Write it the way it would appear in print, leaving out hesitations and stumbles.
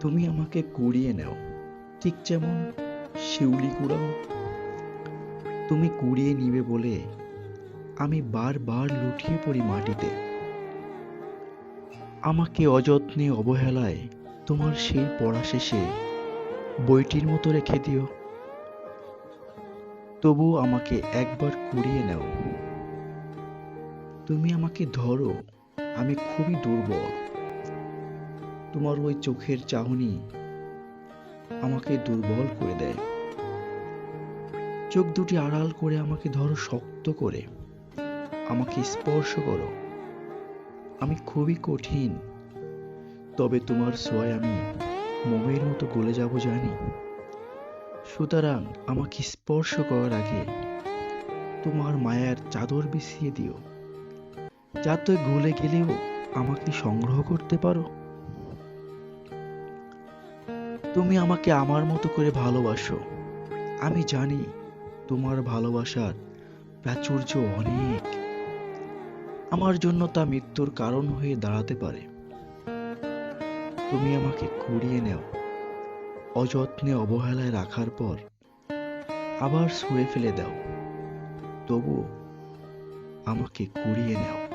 তুমি আমাকে কুড়িয়ে নাও, ঠিক যেমন শিউলি কুড়াও। তুমি কুড়িয়ে নিবে বলে আমি বারবার লুটিয়ে পড়ি মাটিতে। আমাকে অযত্নে অবহেলায় তোমার সেই পড়া শেষে বইটির মতো রেখে দিও। তবুও আমাকে একবার কুড়িয়ে নাও। তুমি আমাকে ধরো, আমি খুবই দুর্বল। তোমার ওই চোখের চাহনি আমাকে দুর্বল করে দেয়। চোখ দুটি আড়াল করে আমাকে ধরো শক্ত করে, আমাকে স্পর্শ করো। আমি খুবই কঠিন, তবে তোমার ছোঁয়ায় আমি মোমের মতো গলে যাব জানি। সুতরাং আমাকে স্পর্শ করার আগে তোমার মায়ার চাদর বিছিয়ে দিও, যাতে গলে গেলেও আমাকে সংগ্রহ করতে পারো। তুমি আমাকে আমার মতো করে ভালোবাসো। আমি জানি তোমার ভালোবাসার প্রাচুর্য অনেক। আমার জন্য তা মৃত্যুর কারণ হয়ে দাঁড়াতে পারে। তুমি আমাকে কুড়িয়ে নাও, অযত্নে অবহেলায় রাখার পর আবার ছুঁড়ে ফেলে দাও। তবুও আমাকে কুড়িয়ে নাও।